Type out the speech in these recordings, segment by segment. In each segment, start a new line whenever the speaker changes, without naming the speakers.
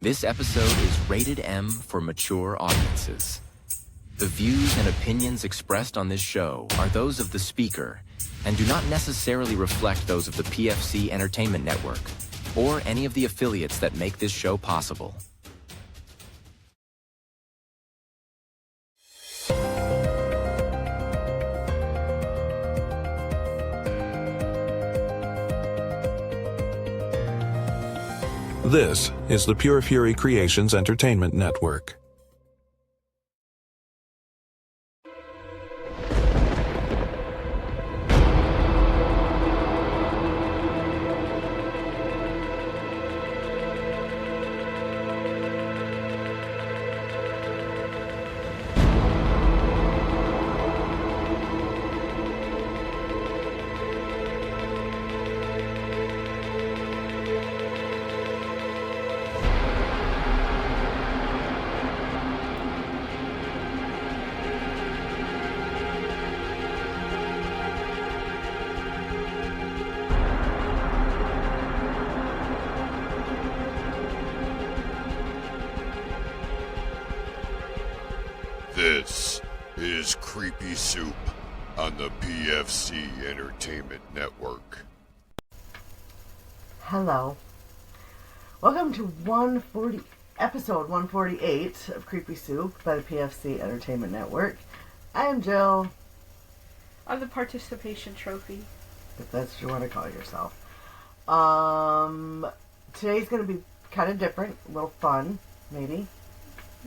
This episode is rated M for mature audiences. The views and opinions expressed on this show are those of the speaker and do not necessarily reflect those of the PFC Entertainment Network or any of the affiliates that make this show possible.
This is the Pure Fury Creations Entertainment Network.
This is Creepy Soup on the PFC Entertainment Network.
Hello. Welcome to episode 148 of Creepy Soup by the PFC Entertainment Network. I am Jill.
I'm the participation trophy.
If that's what you want to call yourself. Today's going to be kind of different, a little fun, maybe.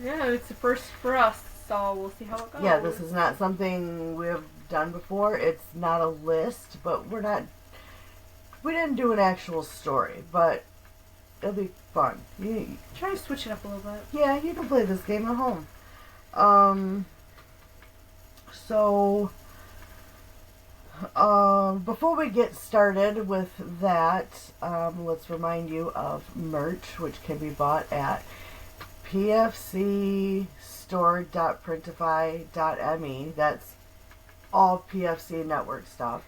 Yeah, it's the first for us, so we'll see how it goes.
Yeah, this is not something we've done before. It's not a list, but we didn't do an actual story, but it'll be fun.
Try to switch it up a little bit.
Yeah, you can play this game at home. Before we get started with that, let's remind you of merch, which can be bought at pfcstore.printify.me. That's all PFC network stuff.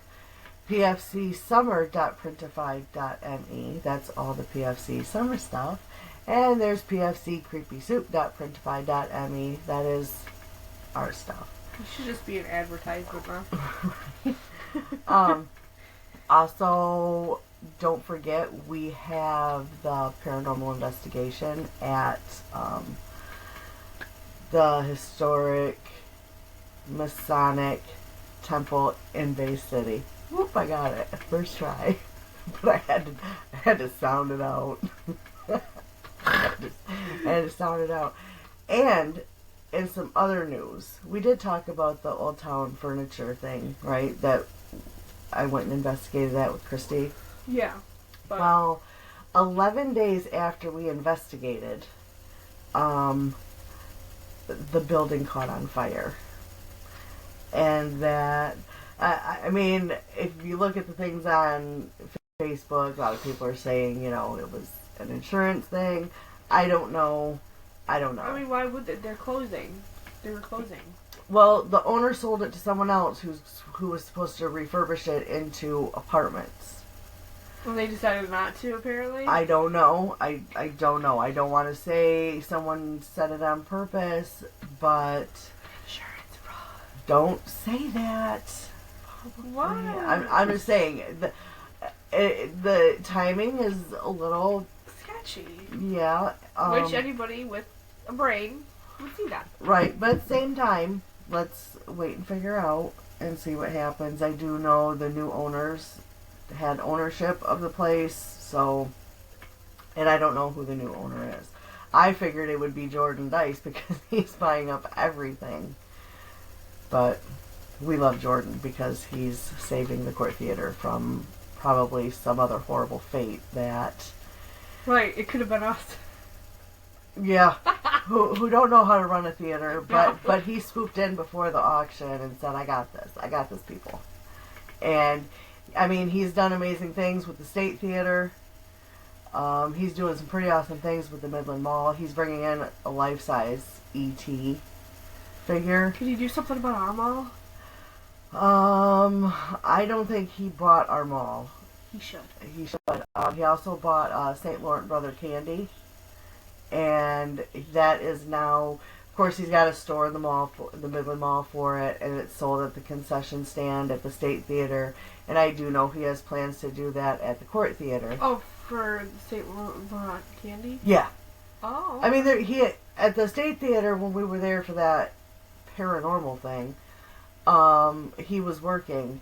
pfcsummer.printify.me. That's all the PFC summer stuff. And there's pfccreepysoup.printify.me. That is our stuff.
You should just be an advertisement
Also,
now.
don't forget, we have the paranormal investigation at the historic Masonic Temple in Bay City. Whoop, I got it. First try. But I had to sound it out. I had to sound it out. And in some other news, we did talk about the Old Town furniture thing, right? That I went and investigated that with Christy.
Yeah. But
Well, 11 days after we investigated, the building caught on fire. And that, I mean, if you look at the things on Facebook, a lot of people are saying, it was an insurance thing. I don't know.
I mean, why would they? They're closing. They were closing.
Well, the owner sold it to someone else who was supposed to refurbish it into apartments.
Well, they decided not to, apparently.
I don't know. I don't know. I don't want to say someone said it on purpose, but
Insurance fraud.
don't say that.
Why?
I'm just saying the timing is a little
Sketchy.
yeah.
Which anybody with a brain would see that.
Right, but at the same time, let's wait and figure out and see what happens. I do know the new owners had ownership of the place, so, and I don't know who the new owner is. I figured it would be Jordan Dice because he's buying up everything. But we love Jordan because he's saving the Court Theater from probably some other horrible fate that...
Right, it could have been us.
Yeah, who don't know how to run a theater, but he swooped in before the auction and said, I got this, people. And, I mean, he's done amazing things with the State Theater. He's doing some pretty awesome things with the Midland Mall. He's bringing in a life-size E.T. figure.
Could he do something about our mall?
I don't think he bought our mall.
He should.
He should. He also bought St. Laurent Brother Candy. And and that is now, of course, he's got a store in the mall, the Midland Mall for it, and it's sold at the concession stand at the State Theater, and I do know he has plans to do that at the Court Theater.
Oh, for the State Vermont candy?
Yeah.
Oh.
I mean, at the State Theater, when we were there for that paranormal thing, he was working,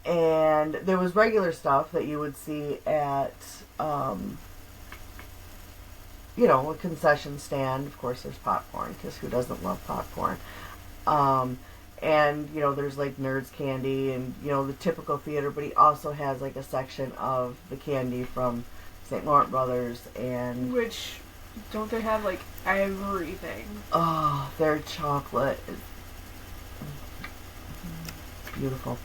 and there was regular stuff that you would see at, a concession stand. Of course, there's popcorn, because who doesn't love popcorn? And, there's like Nerds candy and, the typical theater, but he also has like a section of the candy from St. Laurent Brothers and...
Which, don't they have like everything?
Oh, their chocolate is beautiful.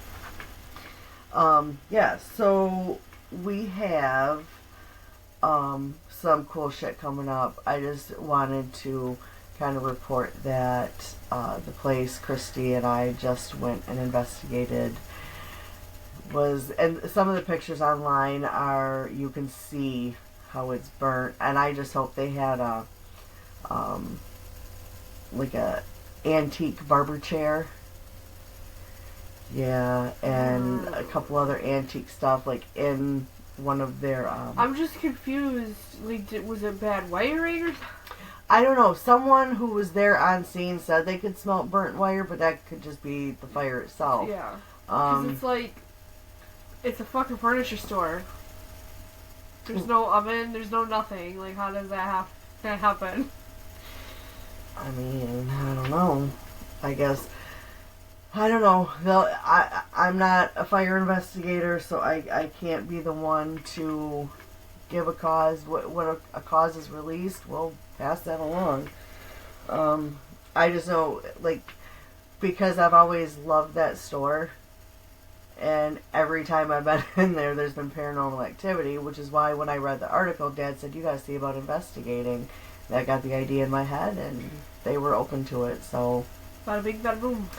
Yeah, so we have some cool shit coming up. I just wanted to kind of report that the place Christy and I just went and investigated and some of the pictures online are, you can see how it's burnt, and I just hope they had a antique barber chair. Yeah, and a couple other antique stuff, like in one of their...
I'm just confused. Like, was it bad wiring or something?
I don't know. Someone who was there on scene said they could smell burnt wire, but that could just be the fire itself.
Yeah. Because it's like... It's a fucking furniture store. There's no oven, there's no nothing. Like, how does that happen?
I mean, I don't know. I guess... I don't know. I'm not a fire investigator, so I can't be the one to give a cause. When a cause is released, we'll pass that along. I just know, like, because I've always loved that store, and every time I've been in there, there's been paranormal activity, which is why when I read the article, Dad said, you gotta see about investigating. That got the idea in my head, and they were open to it, so...
Bada bing, bada boom.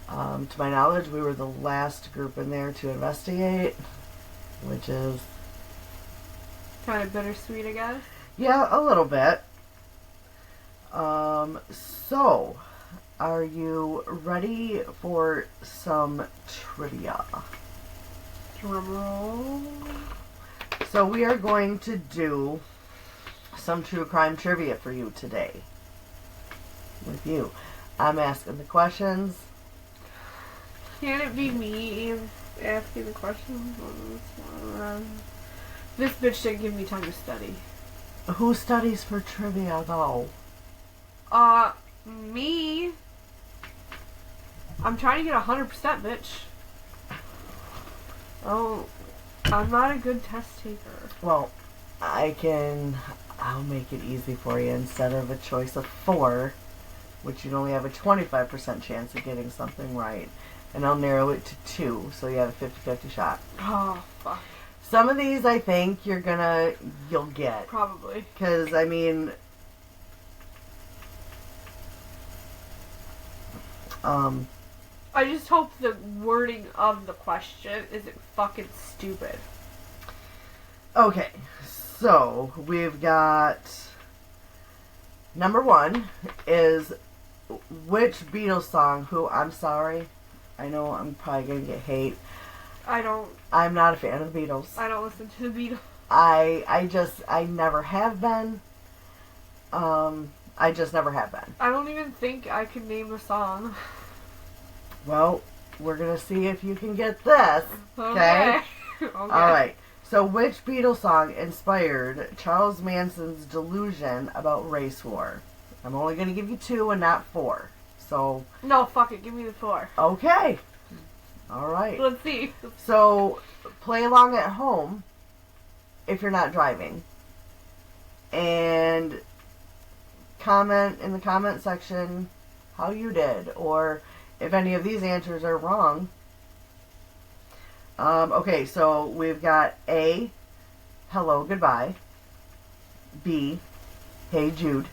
To my knowledge, we were the last group in there to investigate, which is...
Kind of bittersweet, I guess.
Yeah, a little bit. So, are you ready for some trivia?
Drum roll.
So we are going to do some true crime trivia for you today. With you. I'm asking the questions.
Can it be me asking the questions? This bitch didn't give me time to study.
Who studies for trivia, though?
Me. I'm trying to get 100%, bitch. Oh, I'm not a good test taker.
Well, I'll make it easy for you. Instead of a choice of 4, which you'd only have a 25% chance of getting something right, and I'll narrow it to 2, so you have a 50-50 shot.
Oh, fuck.
Some of these I think you'll get.
Probably.
Because, I mean...
I just hope the wording of the question isn't fucking stupid.
Okay, so we've got... Number 1 is which Beatles song, I'm sorry, I know I'm probably going to get hate. I'm not a fan of the Beatles.
I don't listen to the Beatles.
I never have been. I just never have been.
I don't even think I can name a song.
Well, we're going to see if you can get this. Okay?
Okay.
Alright. So, which Beatles song inspired Charles Manson's delusion about race war? I'm only going to give you 2 and not 4. So...
No, fuck it. Give me the 4.
Okay. Alright.
Let's see.
So, play along at home if you're not driving. And comment in the comment section how you did, or if any of these answers are wrong. Okay, so we've got A, Hello, Goodbye. B, Hey Jude.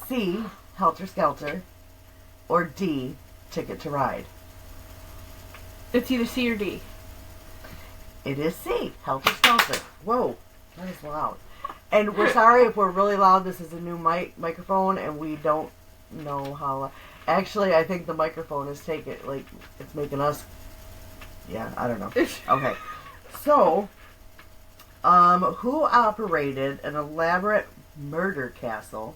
C, Helter Skelter. Or D, Ticket to Ride.
It's either C or D.
It is C, Helter Skelter. Whoa, that is loud. And we're sorry if we're really loud. This is a new microphone, and we don't know how. Actually, I think the microphone is it's making us. Yeah, I don't know. Okay, so, who operated an elaborate murder castle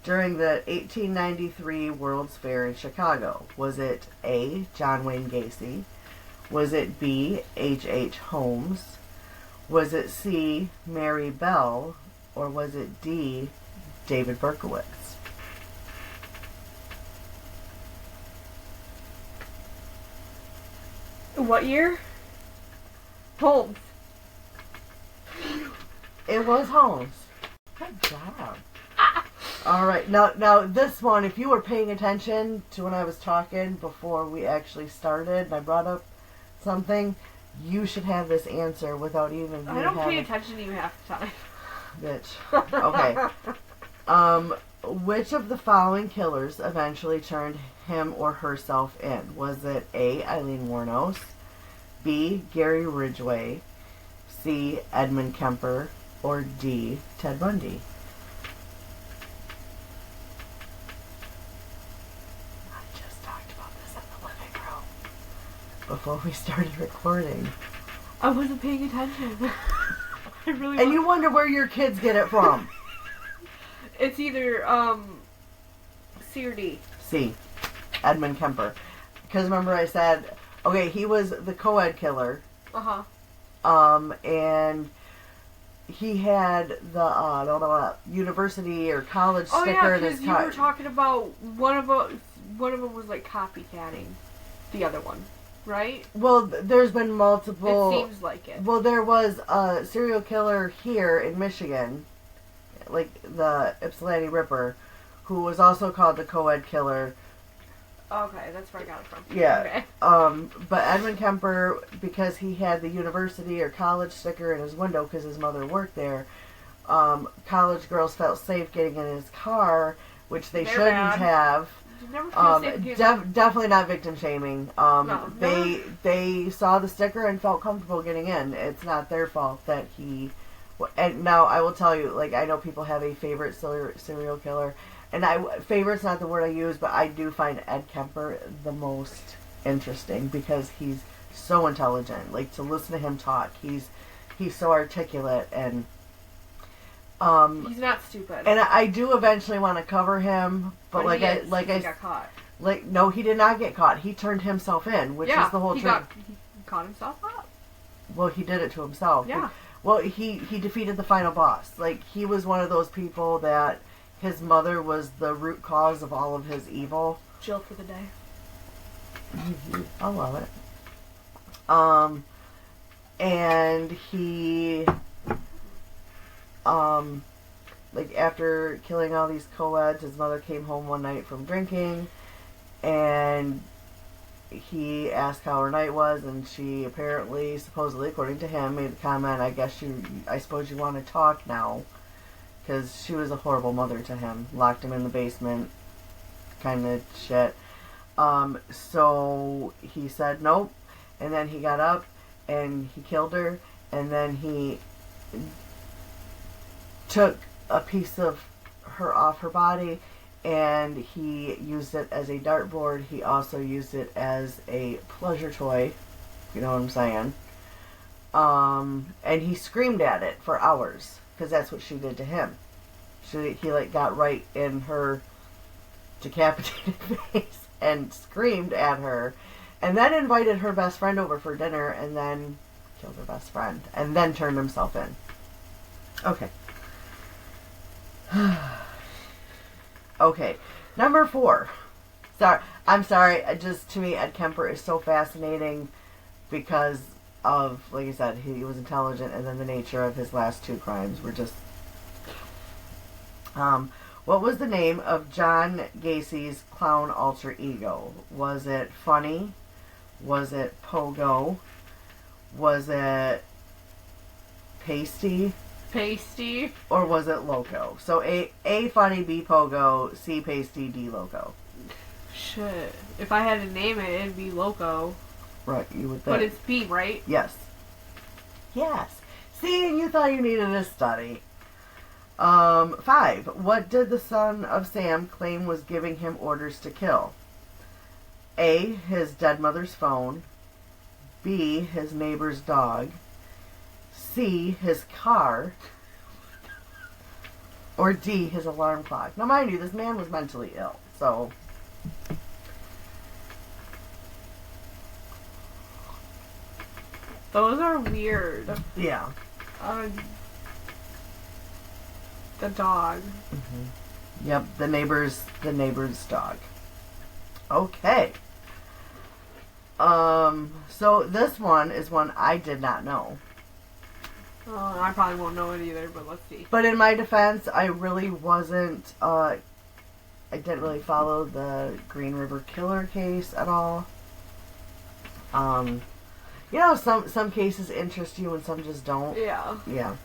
during the 1893 World's Fair in Chicago? Was it A. John Wayne Gacy? Was it B. H.H. Holmes? Was it C. Mary Bell? Or was it D. David Berkowitz?
What year? Holmes.
It was Holmes. Good job. All right, now this one, if you were paying attention to when I was talking before we actually started, and I brought up something, you should have this answer without even.
I don't pay attention to you half the time.
Bitch. Okay. Which of the following killers eventually turned him or herself in? Was it A. Eileen Wuornos, B. Gary Ridgway, C. Edmund Kemper, or D. Ted Bundy? Before we started recording.
I wasn't paying attention. I really
And you wonder where your kids get it from.
It's either C or D.
C. Edmund Kemper. Because remember I said, okay, he was the co-ed killer. And he had the university or college sticker in his
car. You were talking about one of them was like copycatting the other one. Right?
Well, there's been multiple.
It seems like it.
Well, there was a serial killer here in Michigan, like the Ypsilanti Ripper, who was also called the co-ed killer.
Okay, that's where I got it from.
Yeah.
Okay.
But Edmund Kemper, because he had the university or college sticker in his window because his mother worked there, college girls felt safe getting in his car, which they shouldn't have. Definitely not victim shaming.
No.
They saw the sticker and felt comfortable getting in. It's not their fault that he. And now I will tell you, I know people have a favorite serial killer, and favorite's not the word I use, but I do find Ed Kemper the most interesting because he's so intelligent. To listen to him talk, he's so articulate and.
He's not stupid.
And I do eventually want to cover him, but
he got caught.
No, he did not get caught. He turned himself in, which is the whole truth.
He caught himself up.
Well, he did it to himself.
Yeah.
Well, he defeated the final boss. He was one of those people that his mother was the root cause of all of his evil.
Jill for the day.
I love it. And he... after killing all these co-eds, his mother came home one night from drinking, and he asked how her night was, and she supposedly, according to him, made the comment, I suppose you want to talk now, because she was a horrible mother to him, locked him in the basement, kind of shit. So he said nope, and then he got up, and he killed her, and then he took a piece of her off her body, and he used it as a dartboard. He also used it as a pleasure toy, you know what I'm saying. And he screamed at it for hours, because that's what she did to him. He got right in her decapitated face and screamed at her, and then invited her best friend over for dinner, and then killed her best friend, and then turned himself in. Okay. Okay, number 4. I'm sorry. To me, Ed Kemper is so fascinating because of, like I said, he was intelligent, and then the nature of his last 2 crimes were just. What was the name of John Gacy's clown alter ego? Was it Funny? Was it Pogo? Was it Pasty? Or was it Loco? So A Funny, B Pogo, C Pasty, D Loco.
Shit. If I had to name it, it'd be Loco.
Right, you would think.
But it's B, right?
Yes. Yes. See, and you thought you needed a study. 5. What did the son of Sam claim was giving him orders to kill? A. His dead mother's phone. B. His neighbor's dog. C. His car. Or D. His alarm clock. Now, mind you, this man was mentally ill, so...
Those are weird.
Yeah.
The dog.
Yep, the neighbor's dog. Okay. So this one is one I did not know.
I probably won't know it either, but let's see.
But in my defense, I really wasn't, I didn't really follow the Green River Killer case at all. You know, some cases interest you and some just don't.
Yeah.
Yeah.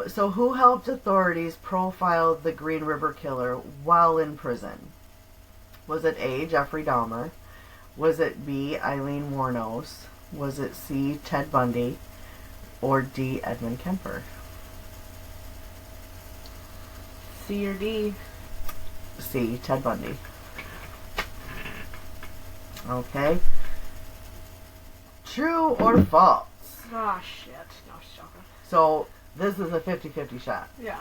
So who helped authorities profile the Green River Killer while in prison? Was it A. Jeffrey Dahmer? Was it B. Eileen Wuornos? Was it C. Ted Bundy? Or D. Edmund Kemper?
C or D?
C. Ted Bundy. Okay. True or false?
Ah, shit. No, joking.
So, this is a 50-50 shot.
Yeah.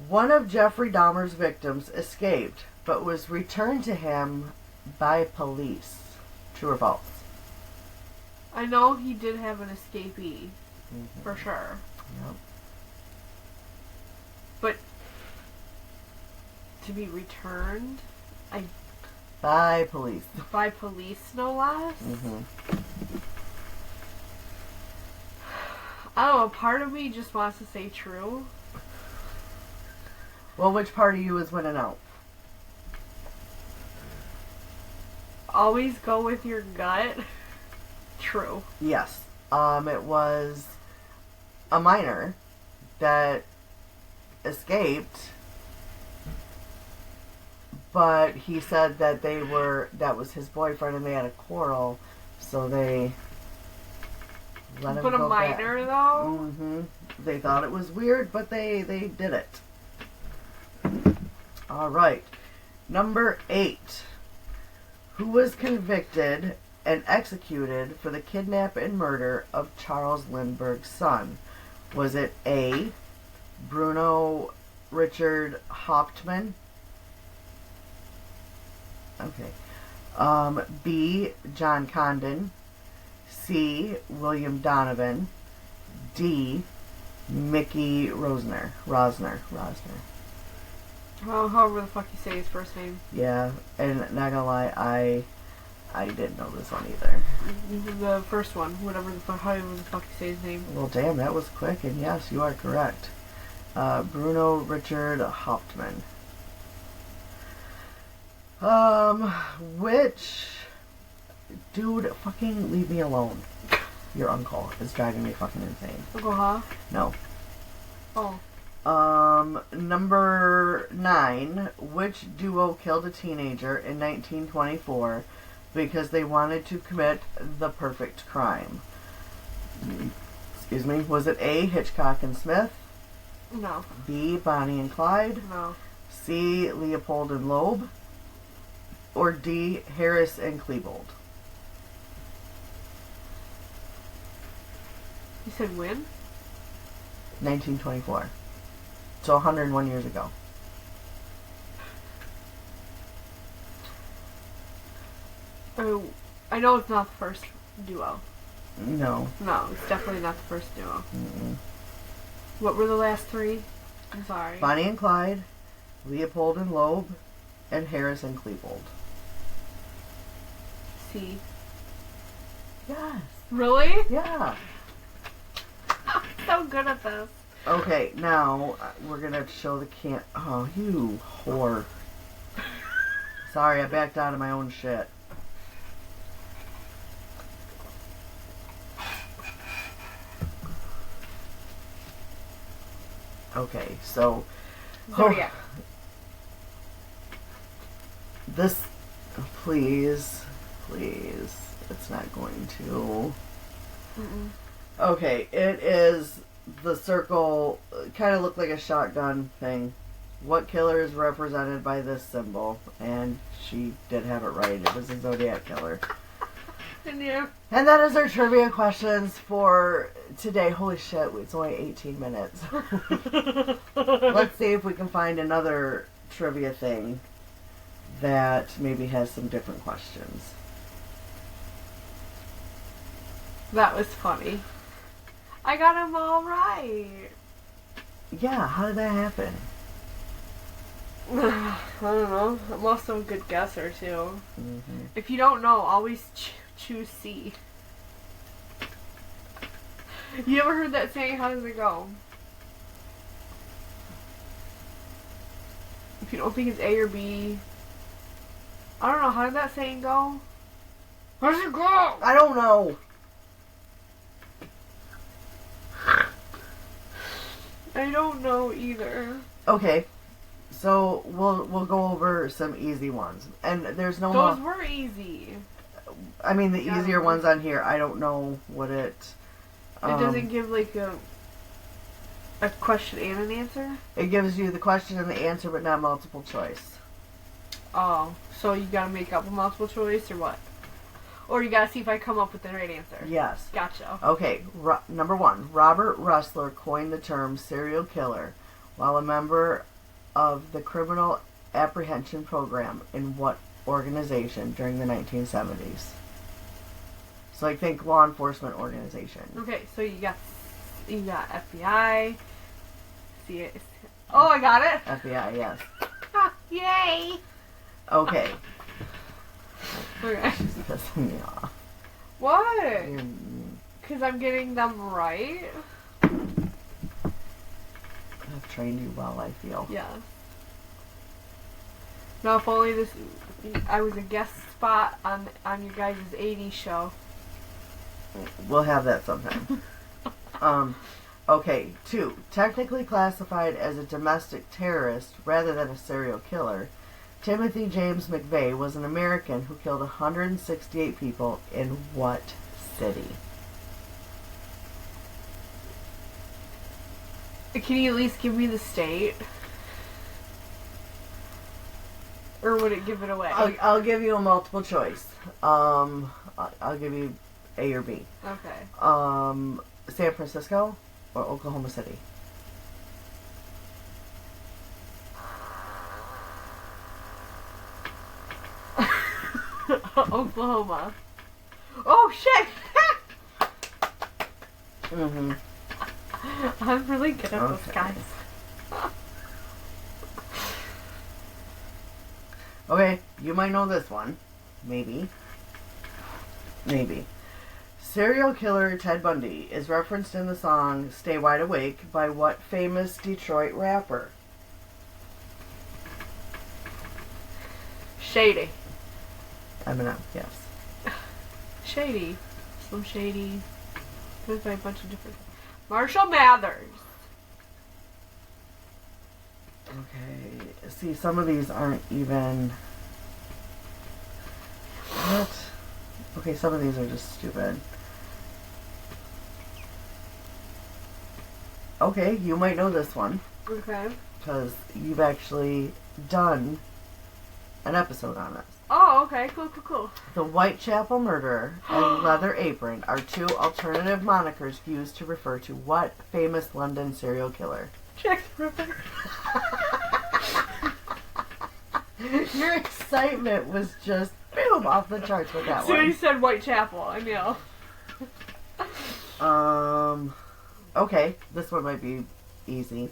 One of Jeffrey Dahmer's victims escaped, but was returned to him by police. True or false?
I know he did have an escapee, for sure.
Yep.
But to be returned,
By police.
by police, no less. I don't know. Part of me just wants to say true.
Well, which part of you is winning out?
Always go with your gut. True.
Yes. It was a minor that escaped, but he said that that was his boyfriend and they had a quarrel, so they let him
But a
go back.
minor, though?
They thought it was weird, but they did it. Alright. Number 8. Who was convicted and executed for the kidnap and murder of Charles Lindbergh's son? Was it A. Bruno Richard Hauptmann? Okay. B. John Condon. C. William Donovan. D. Mickey Rosner.
Well, however the fuck you say his first name.
Yeah, and not gonna lie, I didn't know this one either.
The first one, however the fuck you say his name.
Well, damn, that was quick, and yes, you are correct. Bruno Richard Hauptmann. Which... Dude, fucking leave me alone. Your uncle is driving me fucking insane.
Uncle Ha?
No.
Oh.
Number 9. Which duo killed a teenager in 1924 because they wanted to commit the perfect crime? Excuse me. Was it A. Hitchcock and Smith?
No.
B. Bonnie and Clyde?
No.
C. Leopold and Loeb? Or D. Harris and Klebold?
You said when?
1924. So 101 years ago.
Oh, I know it's not the first duo.
No.
No, it's definitely not the first duo.
Mm-mm.
What were the last 3? I'm sorry.
Bonnie and Clyde, Leopold and Loeb, and Harris and Klebold.
C.
Yes.
Really?
Yeah.
I'm so good at this.
Okay, now we're gonna show the can. Oh, you whore. Sorry, I backed out of my own shit. Okay, so
Zodiac.
this, please, it's not going to. Okay, it is the circle kind of looked like a shotgun thing. What killer is represented by this symbol? And she did have it right. It was a Zodiac killer.
Yeah.
And that is our trivia questions for today. Holy shit, it's only 18 minutes. Let's see if we can find another trivia thing that maybe has some different questions.
That was funny. I got them all right.
Yeah, how did that happen?
I don't know. I'm also a good guesser, too.
Mm-hmm.
If you don't know, always choose C. You ever heard that saying? How does it go? If you don't think it's A or B. I don't know. How did that saying go? How does it go?
I don't know.
I don't know either.
Okay, so we'll go over some easy ones, and there's no
Those
more.
were easy.
I mean, the
Yeah.
easier ones on here. I don't know what it.
It doesn't give like a question and an answer.
It gives you the question and the answer, but not multiple choice.
Oh, so you gotta make up a multiple choice or what? Or you gotta see if I come up with the right answer.
Yes.
Gotcha.
Okay, number one. Robert Rustler coined the term serial killer while a member of the Criminal Apprehension Program in what organization during the 1970s? So I think law enforcement organization.
Okay, so you got FBI. Oh, I got it.
FBI, yes.
Yay.
Okay.
Okay.
She's pissing me off.
What?
Mm,
Because I'm getting them right.
I've trained you well, I feel.
Yeah. Now, if only I was a guest spot on your guys' 80s show.
We'll have that sometime. Okay, 2. Technically classified as a domestic terrorist rather than a serial killer, Timothy James McVeigh was an American who killed 168 people in what city?
Can you at least give me the state? Or would it give it away?
I'll give you a multiple choice. I'll give you A or B.
Okay.
San Francisco or Oklahoma City?
Oklahoma. Oh shit!
Mm-hmm.
I'm really good at this,
Okay.
guys.
Okay, you might know this one. Maybe. Serial killer Ted Bundy is referenced in the song Stay Wide Awake by what famous Detroit rapper?
Shady.
Eminem, yes.
Shady. Slim Shady. Goes by a bunch of different... Marshall Mathers.
Okay, see, some of these aren't even... What? Okay, some of these are just stupid. Okay, you might know this one,
Okay.
because you've actually done an episode on this.
Oh, okay. Cool.
The Whitechapel Murderer and Leather Apron are two alternative monikers used to refer to what famous London serial killer?
Jack the Ripper.
Your excitement was just boom off the charts with that
So you
one.
said Whitechapel, I know.
Okay, this one might be easy.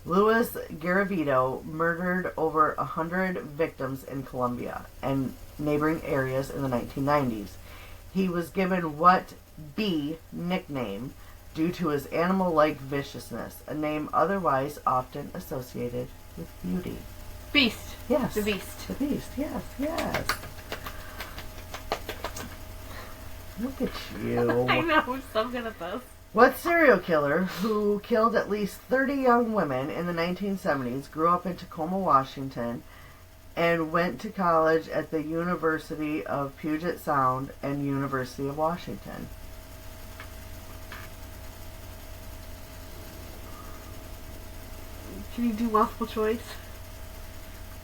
Louis Garavito murdered over 100 victims in Colombia and neighboring areas in the 1990s. He was given what B nickname due to his animal-like viciousness, a name otherwise often associated with beauty.
Beast.
Yes.
The Beast.
The Beast, yes. Look at you.
I know, I'm so good at this.
What serial killer who killed at least 30 young women in the 1970s grew up in Tacoma, Washington, and went to college at the University of Puget Sound and University of Washington?
Can you do multiple choice?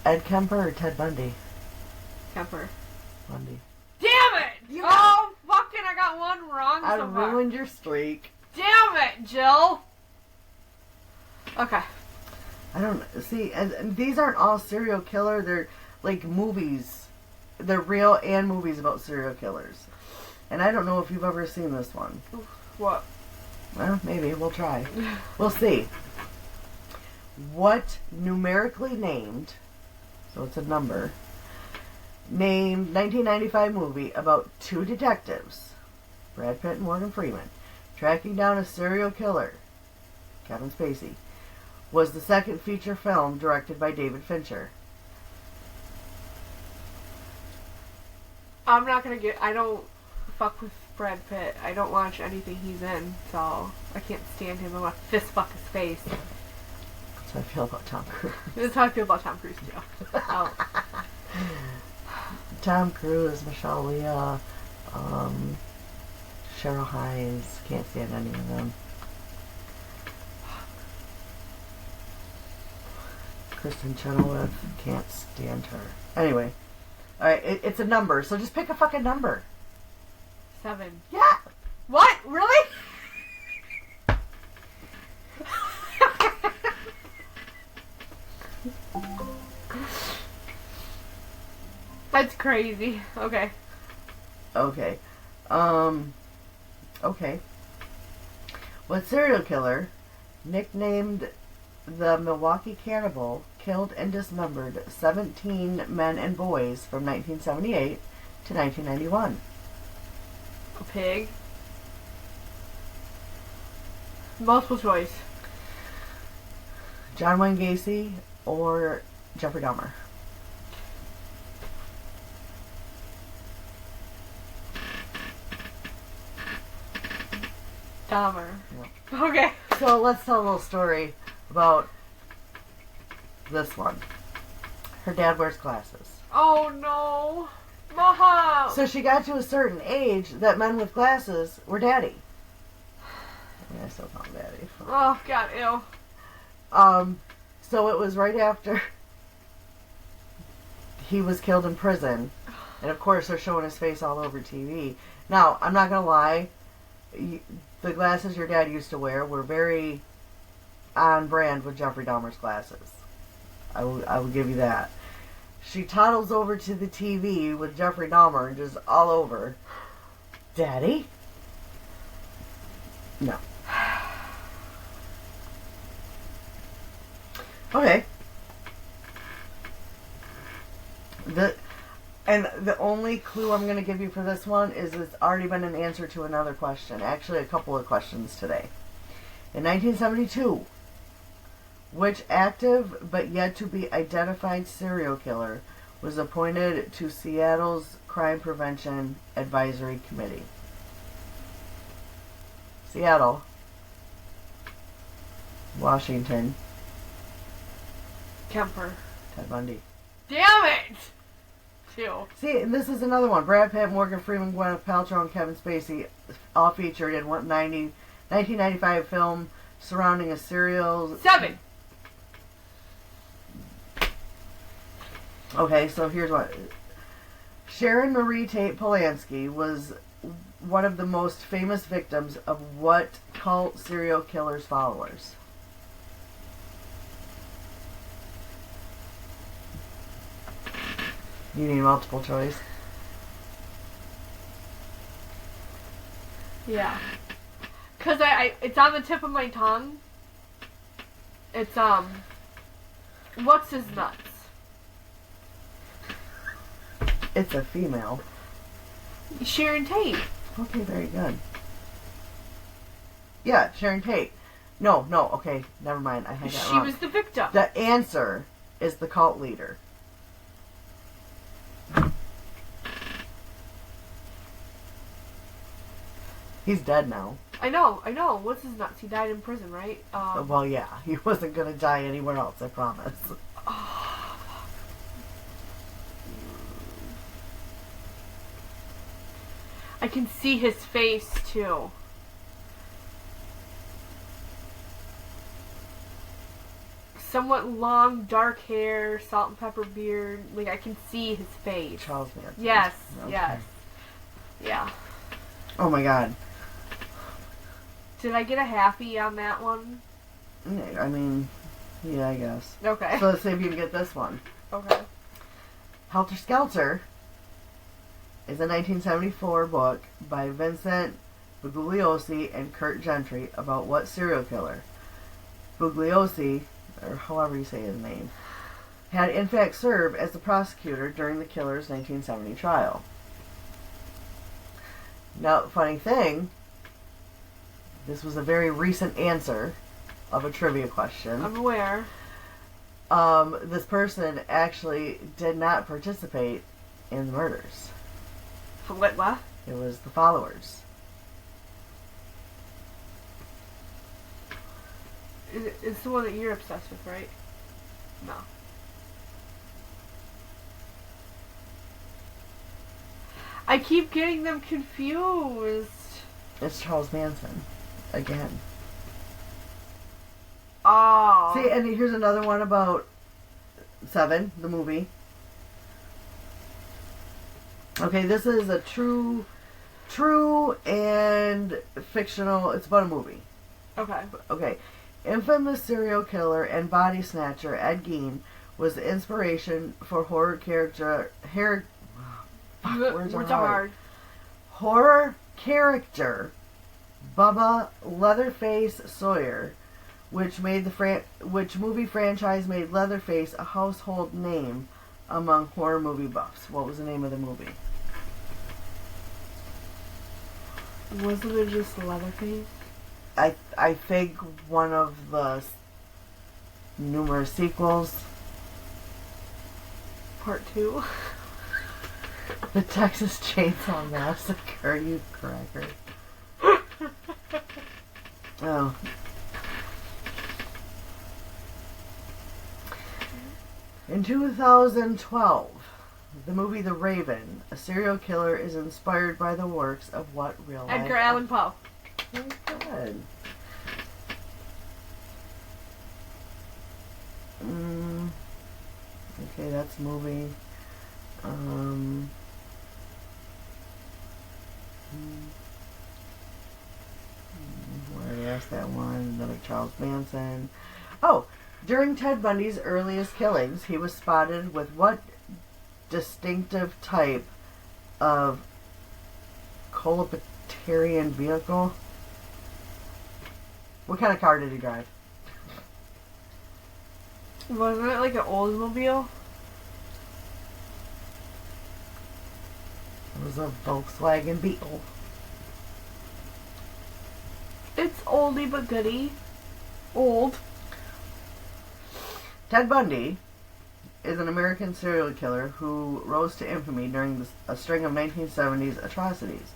Ed Kemper or Ted Bundy?
Kemper.
Bundy.
Damn it! Oh, fucking, I got one wrong
I
so far.
ruined your streak.
Damn it, Jill! Okay.
I don't see, and these aren't all serial killer. They're like movies. They're real and movies about serial killers. And I don't know if you've ever seen this one.
What?
Well, maybe we'll try. We'll see. What numerically named? So it's a number. Named 1995 movie about two detectives, Brad Pitt and Morgan Freeman, tracking down a serial killer, Kevin Spacey, was the second feature film directed by David Fincher.
I'm not gonna I don't fuck with Brad Pitt. I don't watch anything he's in, so I can't stand him. I want to fist fuck his face.
That's how I feel about Tom Cruise.
That's how I feel about Tom Cruise, too. Oh.
Tom Cruise, Michelle Leah, Cheryl Hines, can't stand any of them. Kristen Chenoweth, can't stand her. Anyway, alright, it's a number, so just pick a fucking number.
7.
Yeah!
What? Really? That's crazy. Okay.
Okay. Okay. What serial killer, nicknamed the Milwaukee Cannibal, killed and dismembered 17 men and boys from 1978 to 1991?
A pig. Multiple choice.
John Wayne Gacy or Jeffrey Dahmer?
Dahmer.
Yeah.
Okay.
So let's tell a little story about this one. Her dad wears glasses.
Oh no. Mom!
So she got to a certain age that men with glasses were daddy. Yeah, I still call him daddy.
Oh god, ew.
So it was right after he was killed in prison. And of course they're showing his face all over TV. Now, I'm not gonna lie, the glasses your dad used to wear were very on brand with Jeffrey Dahmer's glasses. I will give you that. She toddles over to the TV with Jeffrey Dahmer and just all over. Daddy? No. Okay. The only clue I'm going to give you for this one is it's already been an answer to another question. Actually, a couple of questions today. In 1972, which active but yet to be identified serial killer was appointed to Seattle's Crime Prevention Advisory Committee? Seattle, Washington,
Kemper.
Ted Bundy.
Damn it! 2.
See, this is another one. Brad Pitt, Morgan Freeman, Gwyneth Paltrow, and Kevin Spacey all featured in 1995 film surrounding a serial...
7.
Okay, so here's what... Sharon Marie Tate Polanski was one of the most famous victims of what cult serial killer's followers? You need multiple choice?
Yeah. Cause it's on the tip of my tongue. It's, what's his nuts?
It's a female.
Sharon Tate.
Okay, very good. Yeah, Sharon Tate. No, okay, never mind. I had that
She
wrong.
was the victim.
The answer is the cult leader. He's dead now.
I know. What's his nuts? He died in prison, right?
Well, yeah, he wasn't going to die anywhere else, I promise.
I can see his face, too. somewhat long, dark hair, salt and pepper beard. Like, I can see his face.
Charles Manson.
Yes,
Okay.
yes. Yeah.
Oh my god.
Did I get a happy on that one?
Yeah, I mean, yeah, I guess.
Okay.
So let's see if you can get this one.
Okay.
Helter Skelter is a 1974 book by Vincent Bugliosi and Kurt Gentry about what serial killer? Bugliosi, or however you say his name, had in fact served as the prosecutor during the killer's 1970 trial. Now, funny thing, this was a very recent answer of a trivia question.
I'm aware.
This person actually did not participate in the murders.
What?
It was the followers.
It's the one that you're obsessed with, right? No. I keep getting them confused.
It's Charles Manson. Again.
Oh.
See, and here's another one about Seven, the movie. Okay, this is a true and fictional. It's about a movie.
Okay.
Okay. Infamous serial killer and body snatcher Ed Gein was the inspiration for horror character.
Words are hard.
Horror character Bubba Leatherface Sawyer, which movie franchise made Leatherface a household name among horror movie buffs. What was the name of the movie?
Wasn't it just Leatherface?
I think one of the numerous sequels.
Part 2.
The Texas Chainsaw Massacre, you cracker. Oh. In 2012, the movie The Raven, a serial killer is inspired by the works of what real life?
Edgar Allan Poe.
Very good. Okay, that's movie. We already asked that one. Another Charles Manson. Oh, during Ted Bundy's earliest killings, he was spotted with what distinctive type of coleopterian vehicle? What kind of car did he drive?
Wasn't it like an Oldsmobile?
It was a Volkswagen Beetle.
It's oldie but goodie. Old.
Ted Bundy is an American serial killer who rose to infamy during a string of 1970s atrocities.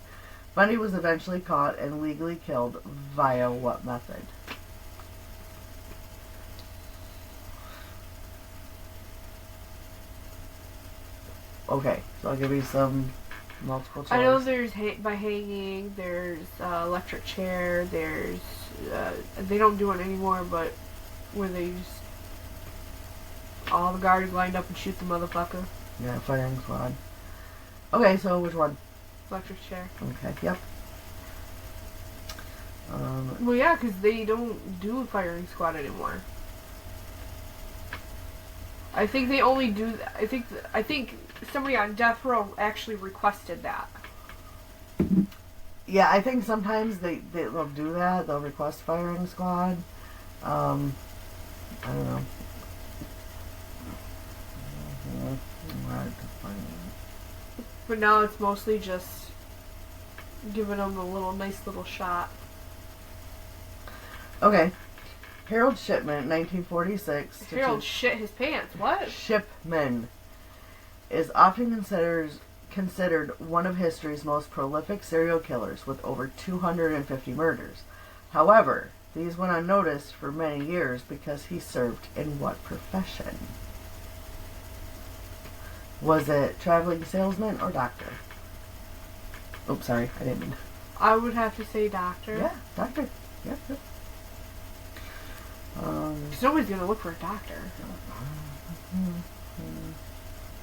Bundy was eventually caught and legally killed via what method? Okay, so I'll give you some multiple choice.
I know there's by hanging, there's electric chair, there's they don't do it anymore, but where they use all the guards lined up and shoot the motherfucker.
Yeah, firing squad. Okay, so which one?
Electric chair.
Okay, yep.
Well, yeah, because they don't do firing squad anymore. I think they only do. I think somebody on death row actually requested that.
Yeah, I think sometimes they'll do that. They'll request firing squad. I don't know.
But now it's mostly just giving them a nice little shot.
Okay. Harold Shipman, 1946.
Harold shit his pants. What?
Shipman is often considered one of history's most prolific serial killers with over 250 murders. However, these went unnoticed for many years because he served in what profession? Was it traveling salesman or doctor? Oops, sorry, I didn't mean.
I would have to say doctor.
Yeah, doctor. Yep.
Because nobody's going to look for a doctor.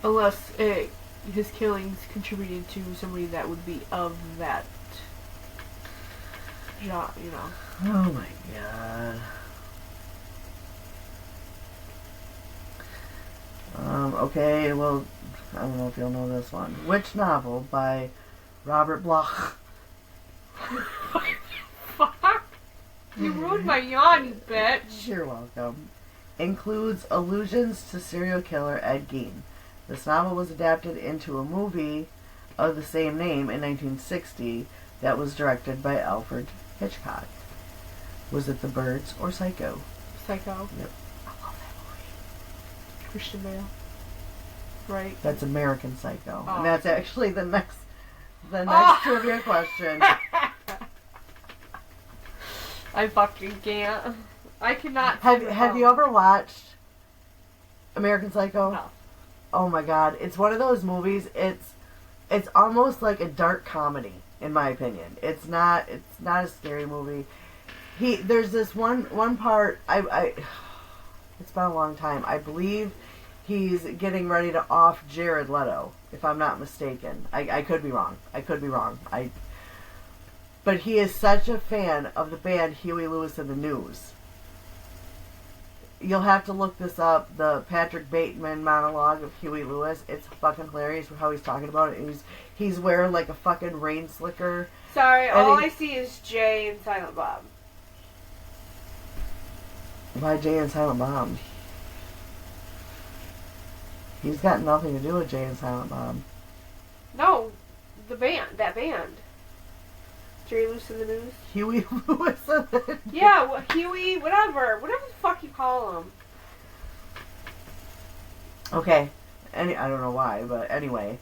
Unless his killings contributed to somebody that would be of that job, you know.
Oh my god. Okay, well, I don't know if you'll know this one. Which novel by Robert Bloch?
Fuck! You ruined my yawn, you bitch!
You're welcome. Includes allusions to serial killer Ed Gein. This novel was adapted into a movie of the same name in 1960 that was directed by Alfred Hitchcock. Was it The Birds or Psycho?
Psycho.
Yep.
I love that movie. Christian Bale. Right?
That's American Psycho.
Oh.
And that's actually the next trivia question.
I fucking can't. I cannot.
Have you ever watched American Psycho?
No.
Oh my god, it's one of those movies. It's almost like a dark comedy, in my opinion. It's not a scary movie. There's this one part. It's been a long time. I believe he's getting ready to off Jared Leto, if I'm not mistaken. I could be wrong. But he is such a fan of the band Huey Lewis and the News. You'll have to look this up, the Patrick Bateman monologue of Huey Lewis. It's fucking hilarious how he's talking about it. He's wearing like a fucking rain slicker.
Sorry, all I see is Jay and Silent Bob.
Why Jay and Silent Bob? He's got nothing to do with Jay and Silent Bob.
No, that band. Jerry Lewis in the News?
Huey Lewis and the News.
Yeah, Huey, whatever the fuck you call him.
Okay, I don't know why, but anyway.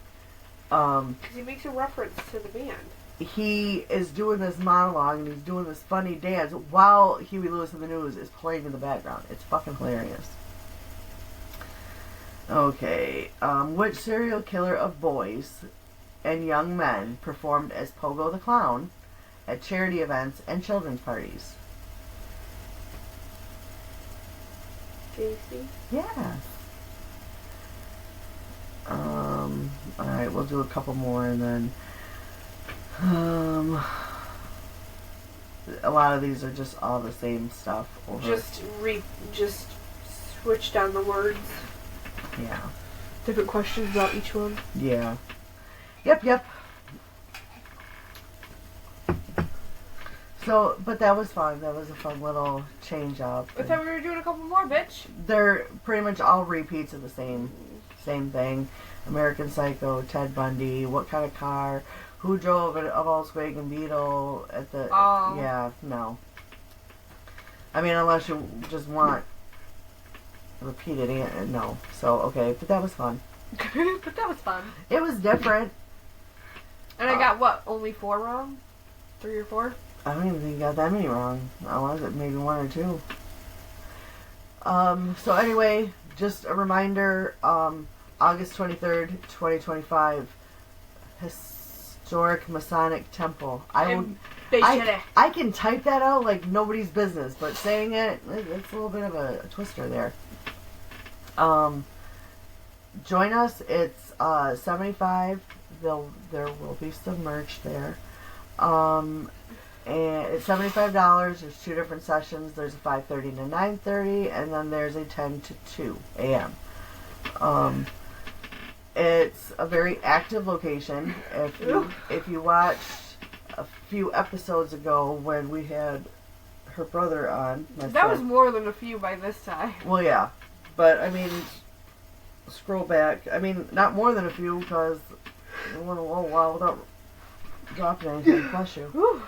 Because he makes a reference to the band.
He is doing this monologue and he's doing this funny dance while Huey Lewis in the News is playing in the background. It's fucking hilarious. Okay, which serial killer of boys and young men performed as Pogo the Clown at charity events and children's parties?
Casey?
Yes. Alright, we'll do a couple more and then a lot of these are just all the same stuff over.
Just switch down the words.
Yeah.
Different questions about each one.
Yeah. Yep. So, but that was fun. That was a fun little change up.
I thought we were doing a couple more, bitch.
They're pretty much all repeats of the same thing. American Psycho, Ted Bundy, what kind of car, who drove a Volkswagen Beetle at the... Yeah, no. I mean, unless you just want repeated, no. So, okay, but that was fun.
But that was fun.
It was different.
And I got, what, only 4 wrong? 3 or 4?
I don't even think you got that many wrong. I was it maybe 1 or 2. So anyway, just a reminder, August 23rd, 2025, Historic Masonic Temple. I can type that out like nobody's business, but saying it's a little bit of a twister there. Join us. It's $75. There will be some merch there. And it's $75. There's 2 different sessions. There's a 5:30 to 9:30, and then there's a 10 to 2 a.m. It's a very active location. If you watched a few episodes ago when we had her brother on,
that was more than a few by this time.
Well, yeah, but I mean, scroll back. I mean, not more than a few because we went a little while without dropping anything. Bless you.
Whew.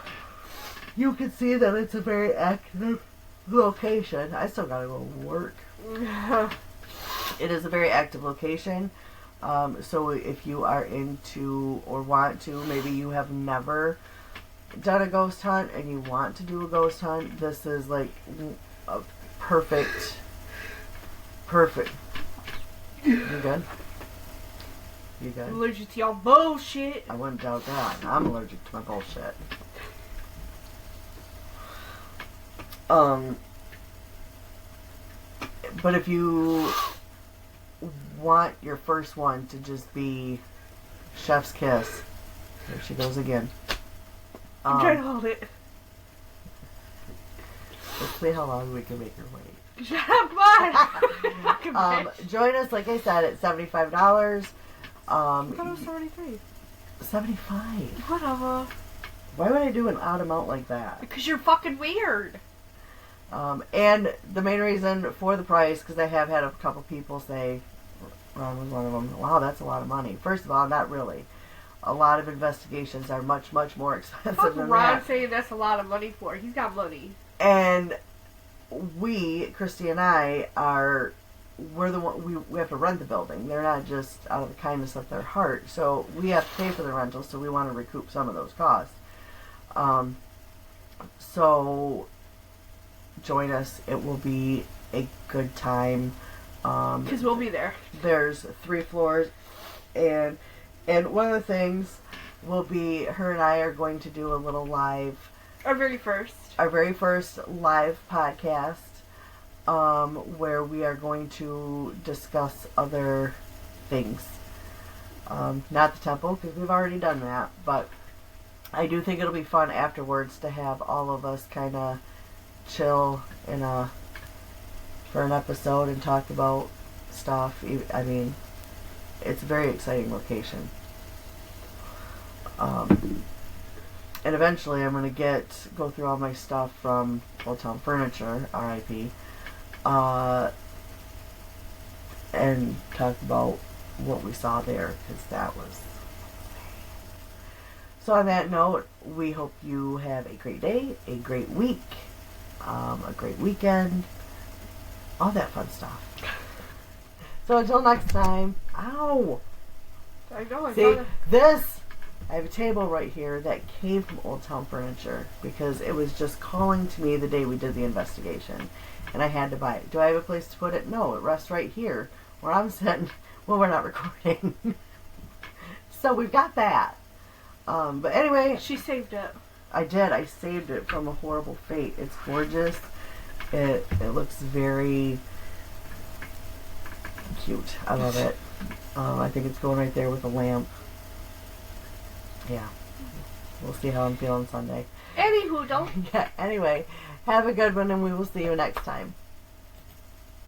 You can see that it's a very active location. I still gotta go to work. It is a very active location. So if you are into or want to, maybe you have never done a ghost hunt and you want to do a ghost hunt, this is like a perfect. You good? You good?
I'm allergic to y'all bullshit.
I wouldn't doubt that. I'm allergic to my bullshit. But if you want your first one to just be chef's kiss, there she goes again.
I'm trying to hold it.
Let's see how long we can make her wait.
Shut up, bud.
Join us, like I said, at $75.
I thought it was 73.
75.
Whatever.
Why would I do an odd amount like that?
Because you're fucking weird.
And the main reason for the price, because I have had a couple people say, Ron was one of them, wow, that's a lot of money. First of all, not really. A lot of investigations are much, much more expensive
Fuck
than
Ron
that.
saying that's a lot of money for. He's got money.
And we, Christy and I, we're the one, we have to rent the building. They're not just out of the kindness of their heart. So we have to pay for the rental, so we want to recoup some of those costs. So join us. It will be a good time.
Because we'll be there.
There's 3 floors, and one of the things will be her and I are going to do a little live.
Our very first
live podcast, where we are going to discuss other things. Not the temple, because we've already done that, but I do think it'll be fun afterwards to have all of us kind of chill for an episode and talk about stuff. I mean, it's a very exciting location. And eventually I'm going to go through all my stuff from Old Town Furniture, RIP, and talk about what we saw there, because that was... So on that note, we hope you have a great day, a great week, a great weekend, all that fun stuff. So until next time, ow!
I know.
See, I have a table right here that came from Old Town Furniture because it was just calling to me the day we did the investigation, and I had to buy it. Do I have a place to put it? No, it rests right here where I'm sitting when we're not recording. So we've got that. But anyway,
She saved it.
I did. I saved it from a horrible fate. It's gorgeous. It looks very cute. I love it. I think it's going right there with a lamp. Yeah. We'll see how I'm feeling Sunday.
Anywho, don't.
Yeah, anyway, have a good one and we will see you next time.